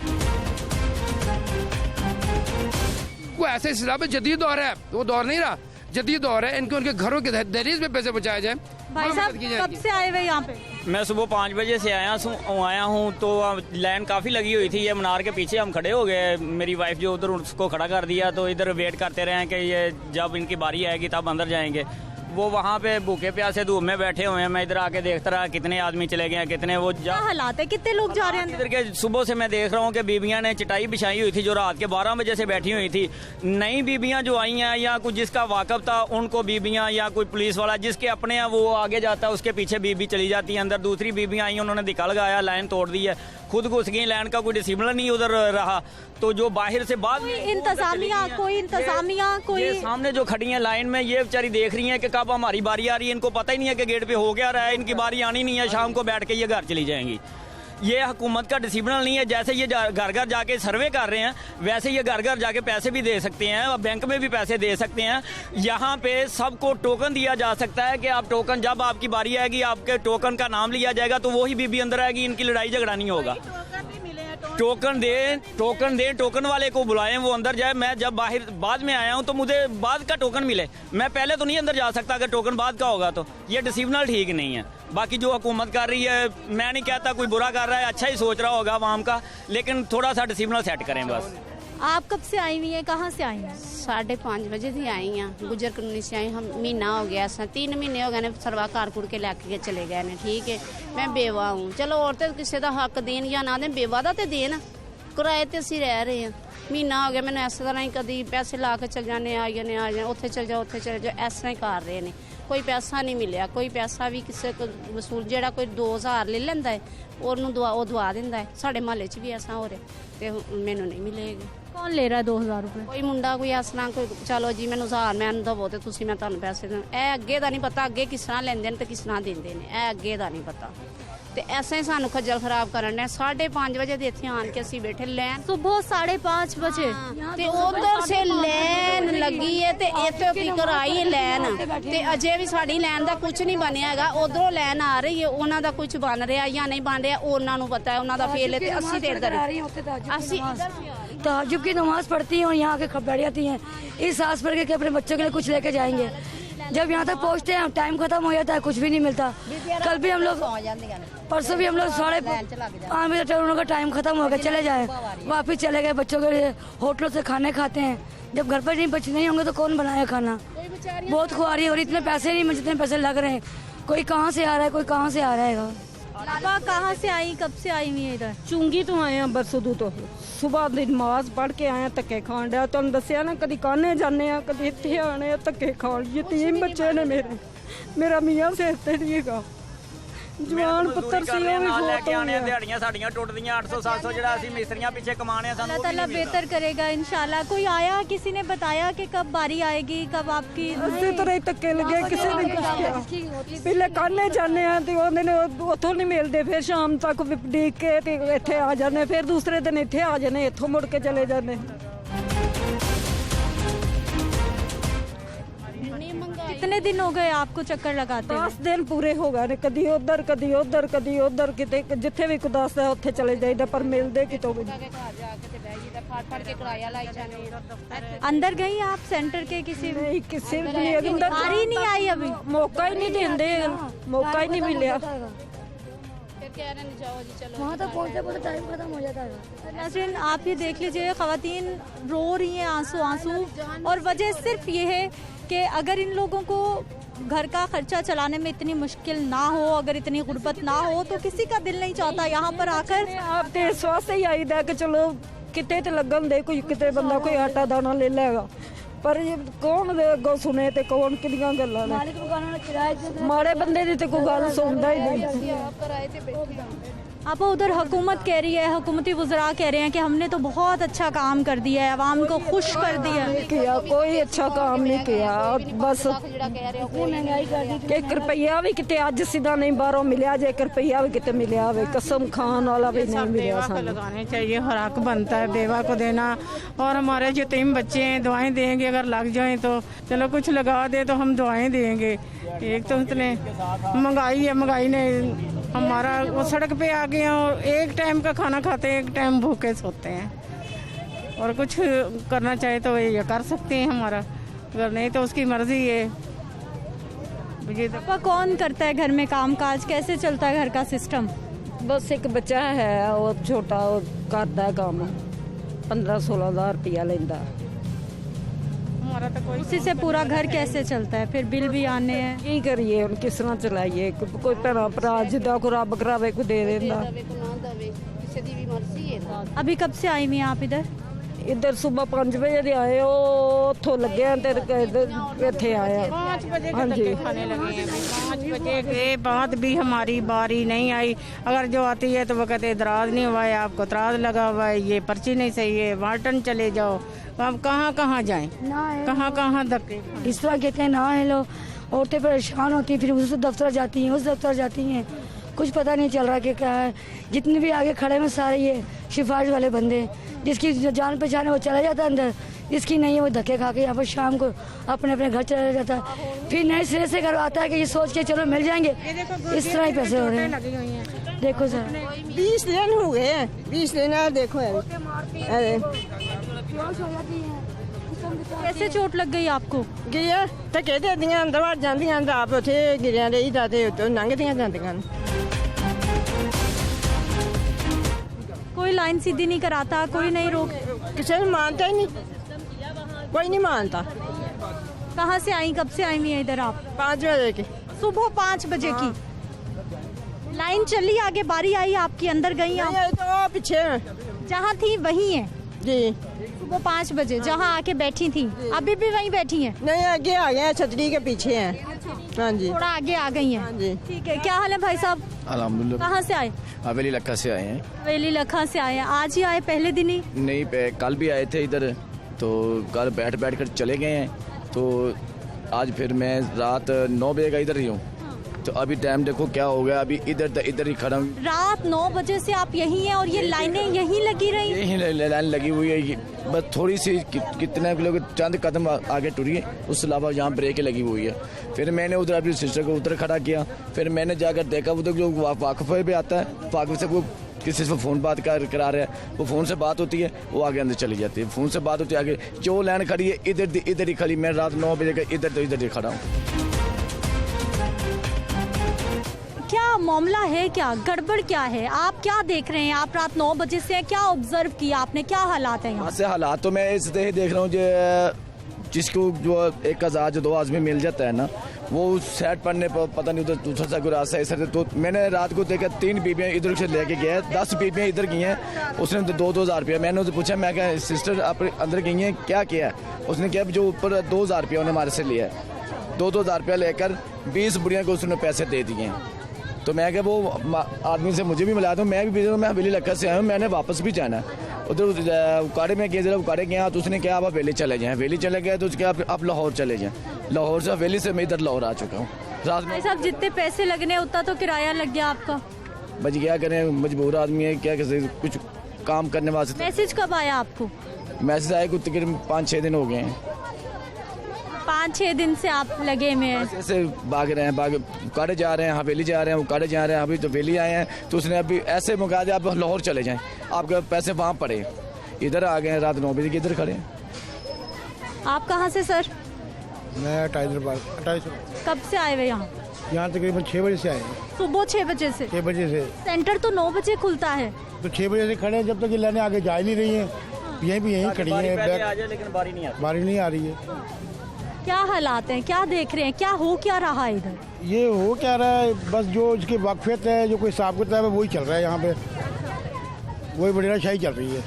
वो ऐसे सिलसिला में जदीद दौर है, वो दौर नहीं रहा, जदीद दौर है। इनको उनके घरों के दहलीज में पैसे पहुँचाए जाए। भाई साहब कब से आए हुए यहाँ पे? मैं सुबह 5 बजे से आया हूँ तो लाइन काफ़ी लगी हुई थी। ये मीनार के पीछे हम खड़े हो गए, मेरी वाइफ जो उधर उसको खड़ा कर दिया, तो इधर वेट करते रहे कि ये जब इनकी बारी आएगी तब अंदर जाएंगे। वो वहाँ पे भूखे प्यासे धूप में बैठे हुए हैं। मैं इधर आके देखता रहा कितने आदमी चले गए हैं, कितने वो क्या हालात है, कितने लोग जा रहे हैं इधर के। सुबह से मैं देख रहा हूँ कि बीबियाँ ने चटाई बिछाई हुई थी जो रात के 12 बजे से बैठी हुई थी। नई बीबियाँ जो आई हैं या कुछ जिसका वाकफ था उनको बीबियाँ, या कोई पुलिस वाला जिसके अपने हैं वो आगे जाता है, उसके पीछे बीबी चली जाती है अंदर। दूसरी बीबियाँ आई, उन्होंने दिखा लगाया, लाइन तोड़ दी है, खुद घुस गई। लाइन का कोई डिसिप्लिन नहीं उधर रहा। तो जो बाहर से बाद में इंतजामिया कोई सामने जो खड़ी है लाइन में, ये बेचारी देख रही है कि कब हमारी बारी आ रही है। इनको पता ही नहीं है कि गेट पे हो गया रहा है, इनकी बारी आनी नहीं है, शाम को बैठ के ये घर चली जाएंगी। ये हुकूमत का डिसिप्लिन नहीं है। जैसे ये घर घर जाके सर्वे कर रहे हैं, वैसे ये घर घर जाके पैसे भी दे सकते हैं, बैंक में भी पैसे दे सकते हैं। यहाँ पे सबको टोकन दिया जा सकता है कि आप टोकन, जब आपकी बारी आएगी आपके टोकन का नाम लिया जाएगा तो वही बीबी अंदर आएगी, इनकी लड़ाई झगड़ा नहीं होगा। टोकन दें, टोकन वाले को बुलाएं, वो अंदर जाए। मैं जब बाहर बाद में आया हूँ तो मुझे बाद का टोकन मिले, मैं पहले तो नहीं अंदर जा सकता अगर टोकन बाद का होगा तो। ये डिसिप्लिन ठीक नहीं है। बाकी जो हुकूमत कर रही है, मैं नहीं कहता कोई बुरा कर रहा है, अच्छा ही सोच रहा होगा आवाम का, लेकिन थोड़ा सा डिसिप्लिन सेट करें बस। आप कब से आई हुई हैं, कहाँ से आई हैं? 5:30 बजे से आई हैं, गुजर कॉलोनी से आई। हम महीना हो गया, 3 महीने हो गए ने सरवा कारकुड़ के लैके चले गए ने। ठीक है, मैं बेवा हूँ, चलो औरतें किसी का हक देन या ना देन, बेवा का तो देन, किराए ते असीं रह रहे हैं। महीना हो गया मैंने इस तरह ही कभी पैसे ला के चल जाने, आ जाने, उत्थे चल जाओ, उत्थे चले जाओ, इस तरह ही कर रहे हैं। कोई पैसा नहीं मिलिया, कोई पैसा भी किसी को वसूल, जेड़ा कोई 2,000 ले लेंदा है ਉਹਨੂੰ ਦਵਾ ਦਿੰਦਾ ਹੈ। ਸਾਡੇ ਮਹੱਲੇ 'ਚ ਵੀ ਐਸਾ ਹੋ ਰਿਹਾ ਤੇ ਮੈਨੂੰ ਨਹੀਂ ਮਿਲੇਗੀ। कौन ले रहा है 2,000 रुपए? ਕੋਈ ਮੁੰਡਾ ਕੋਈ ਇਸ ਤਰ੍ਹਾਂ ਕੋਈ, ਚਲੋ ਜੀ ਮੈਨੂੰ 1000 ਮੈਨੂੰ ਦਵੋ ਤੇ ਤੁਸੀਂ ਮੈਂ ਤੁਹਾਨੂੰ ਪੈਸੇ ਦੇਣ। ਇਹ ਅੱਗੇ ਦਾ ਨਹੀਂ ਪਤਾ, ਅੱਗੇ ਕਿਸ ਤਰ੍ਹਾਂ ਲੈਂਦੇ ਨੇ ਤੇ ਕਿਸ ਤਰ੍ਹਾਂ ਦਿੰਦੇ ਨੇ, ਇਹ ਅੱਗੇ ਦਾ ਨਹੀਂ ਪਤਾ। ਤੇ ਐਸੇ ਸਾਨੂੰ ਖੱਜਲ ਖਰਾਬ ਕਰਨ ਨੇ। 5:30 ਵਜੇ ਦੇ ਇੱਥੇ ਆਣ ਕੇ ਅਸੀਂ ਬੈਠੇ ਲੈਣ, सुबह 5:30 बजे ਤੇ ਉਧਰ ਸੇ ਲੈਣ ਲੱਗੀ ਹੈ ਤੇ ਇੱਥੇ ਕੀ ਕਰਾਈ ਲੈਣ, ਤੇ ਅਜੇ ਵੀ ਸਾਡੀ ਲੈਣ ਦਾ ਕੁਝ ਨਹੀਂ ਬਣਿਆ ਹੈਗਾ। ਉਧਰੋਂ ਲੈਣ ਆ ਰਹੀ ਹੈ, ਉਹਨਾਂ ਦਾ ਕੁਝ ਬਣ ਰਿਹਾ ਜਾਂ ਨਹੀਂ ਬਣ ਰਿਹਾ ਉਹਨਾਂ ਨੂੰ ਪਤਾ है, ਉਹਨਾਂ ਦਾ ਫੇਲ है। ਤੇ ਅਸੀਂ ਤੇ ਇੱਧਰ ਅਸੀਂ तहज्जुद की नमाज पढ़ती हैं और यहाँ के बैठ जाती हैं इस आस पर के अपने बच्चों के लिए कुछ लेके जाएंगे। जब यहाँ तक पहुँचते हैं टाइम खत्म हो जाता है, कुछ भी नहीं मिलता। कल भी हम लोग, परसों भी हम लोग 5:30 बजे उनका टाइम खत्म हो गया, चले जाए, वापिस चले गए। बच्चों के लिए होटलों से खाने खाते हैं, जब घर पर नहीं बच्चे नहीं होंगे तो कौन बनाएगा खाना। बहुत खुआरी है और इतने पैसे नहीं, जितने पैसे लग रहे हैं। कोई कहाँ से आ रहा है, कोई कहाँ से आ रहा है। आप कहाँ से आई, कब से आई हुई है इधर? चुंगी तो आए हैं बरसदू तो सुबह दी नमाज पढ़ के आए धक्के खान डा। तुम दसिया ना कदी काने जाने कदी इतने आने धक्के खान। यतीम बच्चे ने मेरा मियाँ सिर ते नहीं है जवान पुत्र सी लेके आने दिहाड़ियां साड़ियां टुटदियां 800-700 ਜਿਹੜਾ ਅਸੀਂ ਮਿਸਤਰੀਆਂ ਪਿੱਛੇ ਕਮਾਣੇ ਸਾਨੂੰ अल्लाह ताला बेहतर करेगा इंशाल्लाह। कोई आया, किसी ने बताया कि कब बारी आएगी, कब आपकी? उसी तरह धक्के लगे, किसी ने कुछ किया। पहले काने जाने हैं तो ਉਹਨੇ ਉੱਥੋਂ ਨਹੀਂ ਮਿਲਦੇ, ਫਿਰ ਸ਼ਾਮ ਤੱਕ ਡੀਕ ਕੇ ਤੇ ਇੱਥੇ ਆ ਜਾਂਦੇ, ਫਿਰ ਦੂਸਰੇ ਦਿਨ ਇੱਥੇ ਆ ਜਾਂਦੇ, ਇੱਥੋਂ ਮੁੜ ਕੇ ਚਲੇ ਜਾਂਦੇ। कितने दिन हो गए आपको चक्कर लगाते? 10 दिन पूरे हो गए ने, कदी उधर कदी उधर कदी उधर, किते जिथे भी कुछ दसदा उत्थे चले जाइदा, पर मिलदे कितों भी। अंदर गई आप सेंटर के किसी? नहीं, किसी भी नहीं, अंदर बारी नहीं आई अभी, मौका ही नहीं देंदे, मौका ही नहीं मिलिया। वहाँ तक पहुँचते पहुँचते टाइम खत्म हो जाता है। नाज़रीन आप ये देख लीजिए, ख़वातीन रो रही हैं आंसू आंसू, और वजह सिर्फ ये है कि अगर इन लोगों को घर का खर्चा चलाने में इतनी मुश्किल ना हो, अगर इतनी गुर्बत ना हो, तो किसी का दिल नहीं चाहता यहाँ पर आकर। आप तो इस वास्ते ही आई था कि चलो किते तो लगन दे, कोई किते बंदा कोई आटा दाना ले लेगा, पर ये कौन दे अगों सुने ते कौन किदियां गल्लां ने। माड़े बंदे दी ते कोई गल सुनदा ही नहीं। आप उधर हुकूमत कह रही है, हुकूमती वज़रा कह रहे हैं कि हमने तो बहुत अच्छा काम कर दिया है, आवाम को खुश कर दिया। किया कोई अच्छा काम नहीं किया, बस 1 रुपया भी किते अज सीधा नहीं बाहरों मिलिया, जे 1 रुपया भी किते मिलिया हो, कसम खान वाला भी नहीं मिलिया। लगाने चाहिए, हर हक बनता है बेवा को देना, और हमारे यतीम बच्चे हैं दवाएं देंगे, अगर लग जाएं तो चलो कुछ लगा दे तो हम दवाएं देंगे। एक तो इतने महंगाई है, महंगाई ने हमारा वो सड़क पे आ गए और एक टाइम का खाना खाते हैं, एक टाइम भूखे सोते हैं, और कुछ करना चाहे तो ये कर सकते हैं हमारा, अगर नहीं तो उसकी मर्जी है। पापा कौन करता है घर में काम काज, कैसे चलता है घर का सिस्टम? बस एक बच्चा है वो छोटा, वो करता है काम, 15-16 हज़ार रुपया लेंदा। तो उसी से पूरा घर कैसे चलता है? फिर बिल भी आने हैं, की करिए हम, किस तरह चलाइए? कोई भैन भरा जिदा को रब करावे को दे देना। अभी कब से आई हुई आप इधर? इधर सुबह 5 बजे दे आए, उथों लगे इत्थे आया 5 बजे के खाने लगे हैं। 5 बजे के बाद भी हमारी बारी नहीं आई, अगर जो आती है तो वो कहते इतराज नहीं हुआ है, आपको इतराज लगा हुआ है, ये पर्ची नहीं सही है, वार्टन चले जाओ। अब कहाँ जाएं, कहाँ धक्के इस तरह कहते हैं ना है लोग। औरतें परेशान होती हैं, फिर उस दफ्तर जाती हैं, उस दफ्तर जाती हैं, कुछ पता नहीं चल रहा कि क्या है। जितने भी आगे खड़े हैं सारे ये सिफारिश वाले बंदे, जिसकी जान पहचान है वो चला जाता है अंदर, जिसकी नहीं है वो धक्के खा के यहाँ पर शाम को अपने अपने घर चला जाता है, फिर नए सिरे से करवाता है कि ये सोच के चलो मिल जाएंगे। इस तरह ही पैसे हो रहे हैं। देखो सर 20 दिन हो गए हैं, 20 दिन देखो अरे कैसे चोट लग गई आपको? गिरिया धक्के दे दियां, अंदर वड़ जांदियां, आप उथे गिरिया रहीदा ते लंघदियां जांदियां। कोई लाइन सीधी नहीं कराता, कोई नहीं रोक, किसी ने मानता ही नहीं, कोई नहीं मानता। कहाँ से आई, कब से आई हुई है इधर आप? 5 बजे की, सुबह 5 बजे की लाइन चली, आगे बारी आई आपकी, अंदर गई आप? तो पीछे जहाँ थी वही है जी, सुबह 5 बजे जहाँ आके बैठी थी, अभी भी वहीं बैठी हैं? नहीं, आगे आ गए, छतरी के पीछे हैं। हाँ जी, थोड़ा आगे आ गई हैं। ठीक है, क्या हाल है भाई साहब? अल्हम्दुलिल्लाह। कहाँ से आए? हवेली लखा से आए हैं। हवेली लखा से आए हैं, आज ही आए? पहले दिन ही नहीं, कल भी आए थे इधर, तो कल बैठ कर चले गए हैं, तो आज फिर मैं रात 9 बजे का इधर ही हूँ, तो अभी टाइम देखो क्या हो गया, अभी इधर ही खड़ा हूँ। रात 9 बजे से आप यहीं हैं और ये लाइनें यहीं लगी रही? यहीं लाइन लगी हुई है, बस थोड़ी सी कितने किलो चंद कदम आगे टुरी है, उसके अलावा यहाँ ब्रेक लगी हुई है। फिर मैंने उधर अपनी सिस्टर को उधर खड़ा किया, फिर मैंने जाकर देखा उधर जो वाकफ पे आता है, वाकफ से वो किसी से फ़ोन बात करा रहा है, वो फ़ोन से बात होती है, वो आगे अंदर चली जाती है, फ़ोन से बात होती है आगे, जो लाइन खड़ी है इधर ही खड़ी, मैं रात 9 बजे का इधर ही खड़ा हूँ। क्या मामला है, क्या गड़बड़ क्या है, आप क्या देख रहे हैं? आप रात 9 बजे से क्या ऑब्जर्व किया आपने, क्या हालात हैं यहाँ से? हालात तो मैं इससे ही देख रहा हूँ, जो जिसको जो 1,000 जो 2 आदमी मिल जाता है ना, वो सेट पढ़ने पर पता नहीं उधर दूसरा सा कोई रास्ता ऐसा। तो मैंने रात को देखा 3 बीबियाँ इधर से लेके गया, 10 बीबियाँ इधर गई हैं। उसने 2-2 हज़ार रुपया, मैंने उससे पूछा, मैं क्या सिस्टर आप अंदर गई हैं क्या किया? उसने कहा जो ऊपर 2 हज़ार रुपया उन्हें हमारे से लिया, 2-2 हज़ार रुपया लेकर 20 बुढ़िया को उसने पैसे दे दिए। तो मैं क्या वो आदमी से मुझे भी मिला दूँ, मैं भी मैं हवेली लक्का से आया हूँ, मैंने वापस भी जाना। उधर उकाड़े में गया, जरा उकाड़े गया तो उसने कहा आप हवेली चले जाएँ। हवेली चले गए तो उसके आप लाहौर चले जाएँ। लाहौर से हवेली से मैं इधर लाहौर आ चुका हूँ। रात में भाई साहब जितने पैसे लगने उतना तो किराया लग गया आपका। बच क्या करें, मजबूर आदमी है, क्या कर कुछ काम करने वास्ते। मैसेज कब आया आपको? मैसेज आए कुछ तकरीबन 5-6 दिन हो गए हैं। 5-6 दिन से आप लगे में हैं? ऐसे भाग रहे हैं, उकाड़े जा रहे हैं, हवेली जा रहे हैं, उकाड़े जा रहे हैं। अभी तो हवेली आए हैं तो उसने अभी ऐसे मुका दिया आप लाहौर चले जाएं, आपके पैसे वहाँ पड़े। इधर आ गए हैं रात 9 बजे के, इधर खड़े हैं। आप कहाँ से सर? मैं 28 कब से आए हुए यहाँ? यहाँ तकरीबन 6 बजे से आए हैं। सुबह 6 बजे से? 6 बजे से। सेंटर तो 9 बजे खुलता है। तो 6 बजे से खड़े हैं, जब तक ये लाने आगे जा ही नहीं रही हैं। यहीं भी यहीं खड़ी है, लेकिन बारी नहीं आ रही है। क्या हालात हैं, क्या देख रहे हैं, क्या हो क्या रहा है इधर? ये हो क्या रहा है, बस जो इसकी वाकफियत है, जो कोई हिसाब किताब है, वही चल रहा है यहाँ पे, वही बड़ी शाही चल रही है।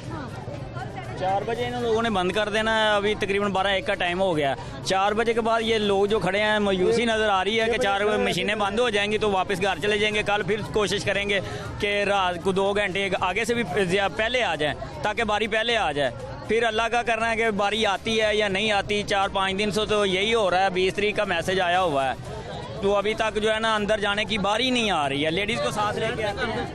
4 बजे इन लोगों ने बंद कर देना है। अभी तकरीबन 12-1 का टाइम हो गया। 4 बजे के बाद ये लोग जो खड़े हैं, मायूसी नज़र आ रही है कि 4 बजे मशीनें बंद हो जाएंगी तो वापस घर चले जाएंगे। कल फिर कोशिश करेंगे कि रात को 2 घंटे आगे से भी पहले आ जाएं ताकि बारी पहले आ जाए। फिर अल्लाह का करना है कि बारी आती है या नहीं आती। 4-5 दिन से तो यही हो रहा है। 20 तारीख का मैसेज आया हुआ है तो अभी तक जो है ना अंदर जाने की बारी नहीं आ रही है। लेडीज़ को साथ लेके आते हैं।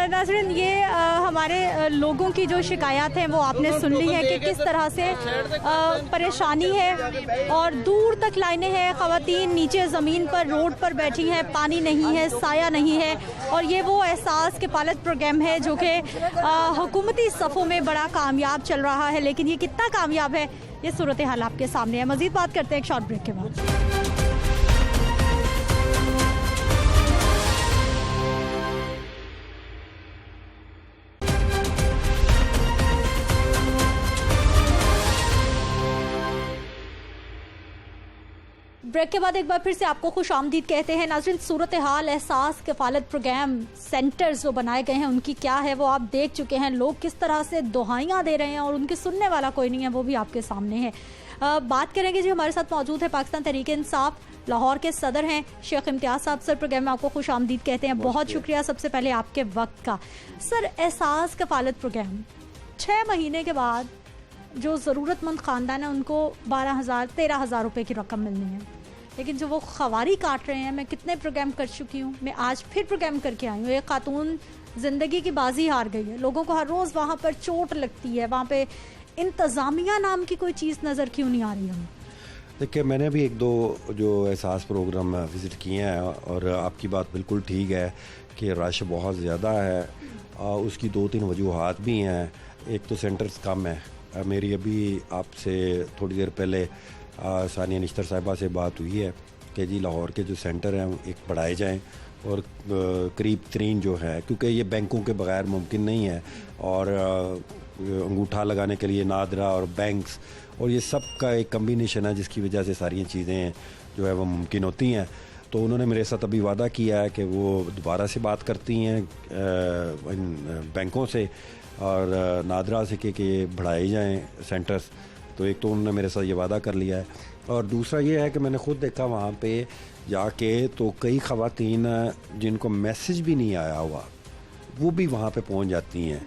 नाज़रीन, ये हमारे लोगों की जो शिकायत है वो आपने सुन ली है कि किस तरह से परेशानी है और दूर तक लाइनें हैं। ख़वातीन नीचे ज़मीन पर रोड पर बैठी हैं, पानी नहीं है, साया नहीं है। और ये वो एहसास किफ़ालत प्रोग्राम है जो कि हुकूमती सफ़ों में बड़ा कामयाब चल रहा है। लेकिन ये कितना कामयाब है, ये सूरत हाल आपके सामने है। मज़ीद बात करते हैं एक शॉर्ट ब्रेक के बाद। ब्रेक के बाद एक बार फिर से आपको खुश आमदीद कहते हैं। नाज़रीन, सूरत हाल एहसास किफ़ालत प्रोग्राम सेंटर्स जो बनाए गए हैं उनकी क्या है वो आप देख चुके हैं। लोग किस तरह से दुहाइयाँ दे रहे हैं और उनके सुनने वाला कोई नहीं है, वो भी आपके सामने है। बात करेंगे जी, हमारे साथ मौजूद है पाकिस्तान तहरीक-ए-इंसाफ लाहौर के सदर हैं शेख इम्तियाज़ साहब। सर, प्रोग्राम में आपको खुश आमदीद कहते हैं। बहुत शुक्रिया सबसे पहले आपके वक्त का। सर, एहसास किफ़ालत प्रोग्राम 6 महीने के बाद जो ज़रूरतमंद ख़ानदान है उनको 12,000-13,000 रुपये की रकम मिलनी है, लेकिन जो वो खवारी काट रहे हैं, मैं कितने प्रोग्राम कर चुकी हूँ, मैं आज फिर प्रोग्राम करके आई हूँ। एक खातून ज़िंदगी की बाजी हार गई है। लोगों को हर रोज़ वहाँ पर चोट लगती है। वहाँ पे इंतज़ामिया नाम की कोई चीज़ नज़र क्यों नहीं आ रही हमें? देखिए, मैंने भी 1-2 जो एहसास प्रोग्राम विज़िट किए हैं और आपकी बात बिल्कुल ठीक है कि रश बहुत ज़्यादा है। उसकी 2-3 वजूहात भी हैं। एक तो सेंटर्स कम है। मेरी अभी आपसे थोड़ी देर पहले सानिया निश्तर साहिबा से बात हुई है कि जी लाहौर के जो सेंटर हैं एक बढ़ाए जाएं और करीब तरीन जो है, क्योंकि ये बैंकों के बगैर मुमकिन नहीं है और अंगूठा लगाने के लिए नादरा और बैंक्स और ये सब का एक कम्बिनेशन है जिसकी वजह से सारी चीज़ें जो है वो मुमकिन होती हैं। तो उन्होंने मेरे साथ अभी वादा किया है कि वो दोबारा से बात करती हैं इन बैंकों से और नादरा से कि ये बढ़ाए जाएँ सेंटर्स। तो एक तो उन्होंने मेरे साथ ये वादा कर लिया है और दूसरा ये है कि मैंने ख़ुद देखा वहाँ पे जाके तो कई ख़वातीन जिनको मैसेज भी नहीं आया हुआ वो भी वहाँ पे पहुँच जाती हैं।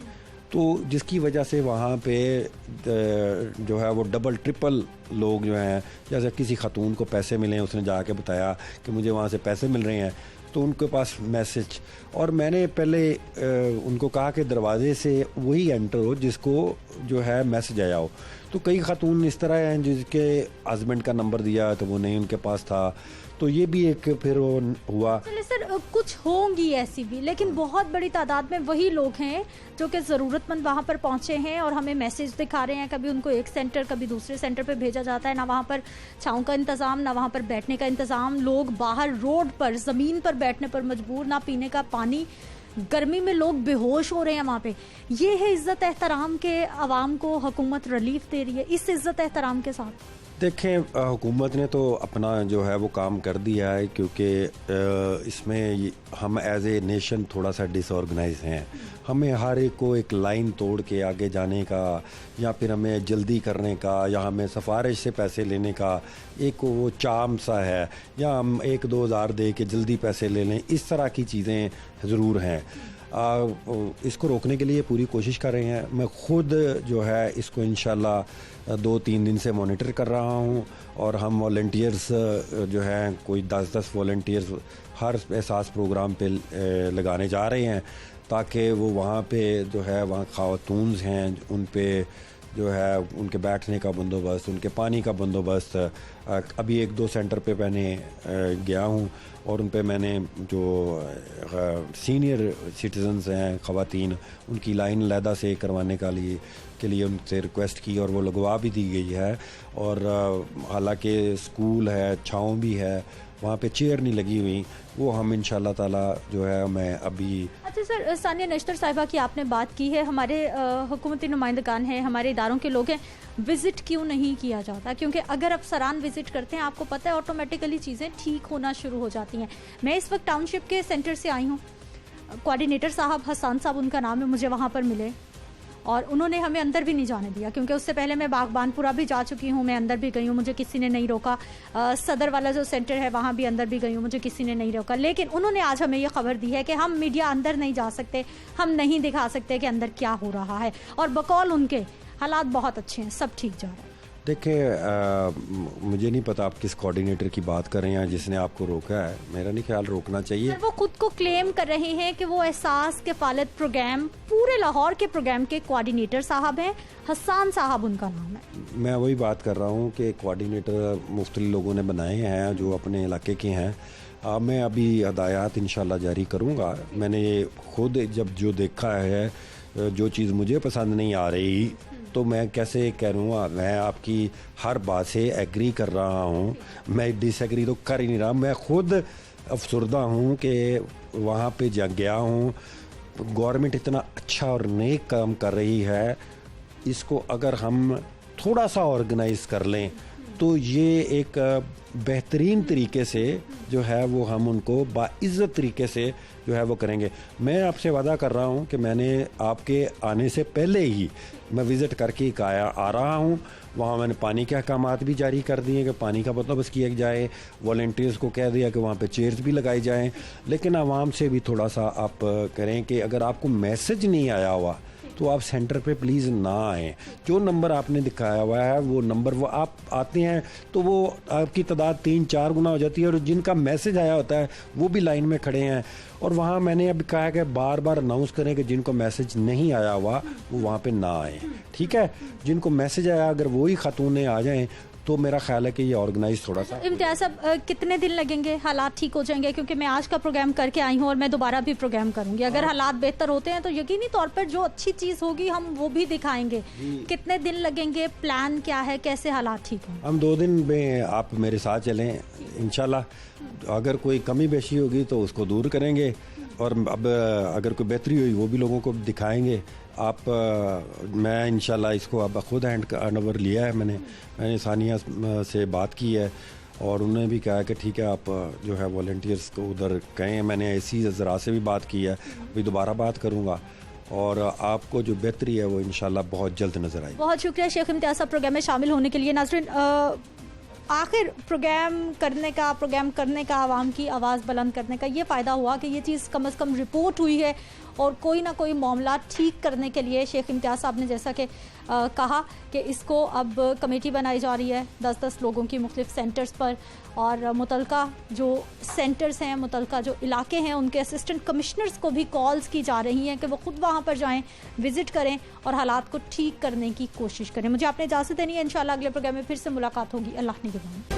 तो जिसकी वजह से वहाँ पे जो है वो डबल ट्रिपल लोग जो हैं, जैसे किसी खातून को पैसे मिले, उसने जाके बताया कि मुझे वहाँ से पैसे मिल रहे हैं तो उनके पास मैसेज, और मैंने पहले उनको कहा कि दरवाजे से वही एंटर हो जिसको जो है मैसेज आया हो। तो कई खातून इस तरह हैं जिसके हस्बैंड का नंबर दिया तो वो नहीं उनके पास था, तो ये भी एक फिर हुआ। चलिए सर, कुछ होंगी ऐसी भी, लेकिन बहुत बड़ी तादाद में वही लोग हैं जो कि ज़रूरतमंद वहाँ पर पहुँचे हैं और हमें मैसेज दिखा रहे हैं। कभी उनको एक सेंटर कभी दूसरे सेंटर पे भेजा जाता है, ना वहाँ पर छाँव का इंतज़ाम, ना वहाँ पर बैठने का इंतज़ाम। लोग बाहर रोड पर ज़मीन पर बैठने पर मजबूर, ना पीने का पानी, गर्मी में लोग बेहोश हो रहे हैं वहाँ पे। ये है इज़्ज़त एहतराम के अवाम को हुकूमत रिलीफ दे रही है। इस इज़्ज़त एहतराम के साथ देखें, हुकूमत ने तो अपना जो है वो काम कर दिया है, क्योंकि इसमें हम एज ए नेशन थोड़ा सा डिसऑर्गेनाइज हैं। हमें हर एक को एक लाइन तोड़ के आगे जाने का, या फिर हमें जल्दी करने का, या हमें सिफारिश से पैसे लेने का एक वो चाम सा है, या हम 1-2 हज़ार दे के जल्दी पैसे ले लें, इस तरह की चीज़ें ज़रूर हैं। इसको रोकने के लिए पूरी कोशिश कर रहे हैं। मैं ख़ुद जो है इसको इंशाल्लाह 2-3 दिन से मॉनिटर कर रहा हूं, और हम वॉलंटियर्स जो हैं कोई 10-10 वॉलंटियर्स हर एहसास प्रोग्राम पे लगाने जा रहे हैं, ताकि वो वहाँ पे जो है वहाँ ख़वातून हैं, उन पे जो है उनके बैठने का बंदोबस्त, उनके पानी का बंदोबस्त। अभी 1-2 सेंटर पे मैंने गया हूँ, और उन पे मैंने जो सीनियर सिटीजन्स हैं ख़वातीन, उनकी लाइन अलहदा से करवाने के लिए उनसे रिक्वेस्ट की, और वो लगवा भी दी गई है। और हालांकि स्कूल है, छाँव भी है, वहाँ पे चेयर नहीं लगी हुई, वो हम इंशाल्लाह ताला जो है मैं अभी। अच्छा सर, सानिया नश्तर साहिबा की आपने बात की है, हमारे हुकूमती नुमाइंदगान हैं, हमारे इदारों के लोग हैं, विज़िट क्यों नहीं किया जाता? क्योंकि अगर आप सरान विज़िट करते हैं, आपको पता है ऑटोमेटिकली चीज़ें ठीक होना शुरू हो जाती हैं। मैं इस वक्त टाउनशिप के सेंटर से आई हूँ, कोऑर्डिनेटर साहब हसन साहब उनका नाम है, मुझे वहाँ पर मिले, और उन्होंने हमें अंदर भी नहीं जाने दिया, क्योंकि उससे पहले मैं बागबानपुरा भी जा चुकी हूँ, मैं अंदर भी गई हूँ, मुझे किसी ने नहीं रोका। सदर वाला जो सेंटर है वहाँ भी अंदर भी गई हूँ, मुझे किसी ने नहीं रोका। लेकिन उन्होंने आज हमें ये खबर दी है कि हम मीडिया अंदर नहीं जा सकते, हम नहीं दिखा सकते कि अंदर क्या हो रहा है, और बकौल उनके हालात बहुत अच्छे हैं, सब ठीक जा रहा है। देखिए, मुझे नहीं पता आप किस कोऑर्डिनेटर की बात कर रहे हैं जिसने आपको रोका है। मेरा नहीं ख्याल रोकना चाहिए। सर, वो खुद को क्लेम कर रहे हैं कि वो एहसास किफालत प्रोग्राम, पूरे लाहौर के प्रोग्राम के कोऑर्डिनेटर साहब हैं, हसन साहब उनका नाम है। मैं वही बात कर रहा हूँ कि कोऑर्डिनेटर मुख्तलिफ लोगों ने बनाए हैं जो अपने इलाके के हैं। मैं अभी हदायत इंशाल्लाह जारी करूँगा। मैंने खुद जब जो देखा है, जो चीज़ मुझे पसंद नहीं आ रही, तो मैं कैसे करूँगा? मैं आपकी हर बात से एग्री कर रहा हूँ, मैं डिसएग्री तो कर ही नहीं रहा। मैं खुद अफसरदा हूँ कि वहाँ पे गया हूँ, गवर्नमेंट इतना अच्छा और नेक काम कर रही है, इसको अगर हम थोड़ा सा ऑर्गेनाइज कर लें तो ये एक बेहतरीन तरीके से जो है वो हम उनको बाइज़्ज़त तरीके से जो है वो करेंगे। मैं आपसे वादा कर रहा हूँ कि मैंने आपके आने से पहले ही मैं विज़िट करके आ रहा हूँ। वहाँ मैंने पानी के अहकामात भी जारी कर दिए कि पानी का बंदोबस्त किया जाए, वॉलंटियर्स को कह दिया कि वहाँ पे चेयर्स भी लगाई जाएं। लेकिन आवाम से भी थोड़ा सा आप करें कि अगर आपको मैसेज नहीं आया हुआ तो आप सेंटर पे प्लीज़ ना आएँ। जो नंबर आपने दिखाया हुआ है वो नंबर, वो आप आते हैं तो वो आपकी तादाद 3-4 गुना हो जाती है, और जिनका मैसेज आया होता है वो भी लाइन में खड़े हैं। और वहाँ मैंने अब कहा कि बार बार अनाउंस करें कि जिनको मैसेज नहीं आया हुआ वो वहाँ पे ना आए, ठीक है? जिनको मैसेज आया अगर वही खातूनें आ जाएं तो मेरा ख्याल है कि ये ऑर्गेनाइज थोड़ा सा। इम्तियाज साहब, कितने दिन लगेंगे हालात ठीक हो जाएंगे? क्योंकि मैं आज का प्रोग्राम करके आई हूँ और मैं दोबारा भी प्रोग्राम करूंगी। अगर हालात बेहतर होते हैं तो यकीनी तौर पर जो अच्छी चीज़ होगी हम वो भी दिखाएंगे। कितने दिन लगेंगे? प्लान क्या है? कैसे हालात ठीक होंगे? हम 2 दिन में आप मेरे साथ चलें इंशाल्लाह। अगर कोई कमी बेशी होगी तो उसको दूर करेंगे, और अब अगर कोई बेहतरी हुई वो भी लोगों को दिखाएंगे। मैं इंशाल्लाह इसको अब खुद हैंड ओवर लिया है। मैंने सानिया से बात की है, और उन्होंने भी कहा कि ठीक है आप जो है वॉलंटियर्स को उधर कहें। मैंने ऐसी ज़रा से भी बात की है, अभी दोबारा बात करूँगा, और आपको जो बेहतरी है वो इंशाल्लाह बहुत जल्द नज़र आएगी। बहुत शुक्रिया शेख इम्तियाज साहब प्रोग्राम में शामिल होने के लिए। नाज़रीन, आखिर प्रोग्राम करने का आवाम की आवाज़ बुलंद करने का ये फ़ायदा हुआ कि ये चीज़ कम से कम रिपोर्ट हुई है, और कोई ना कोई मामला ठीक करने के लिए शेख इम्तियाज साहब ने जैसा कि कहा कि इसको अब कमेटी बनाई जा रही है 10-10 लोगों की मुख्तलिफ सेंटर्स पर, और मुतलका जो सेंटर्स हैं, मुतलका जो इलाके हैं, उनके असिस्टेंट कमिश्नर्स को भी कॉल्स की जा रही हैं कि वो खुद वहाँ पर जाएँ, विज़िट करें और हालात को ठीक करने की कोशिश करें। मुझे आपने इजाज़त देनी है। इंशाल्लाह अगले प्रोग्राम में फिर से मुलाकात होगी। अल्लाह निगहबान।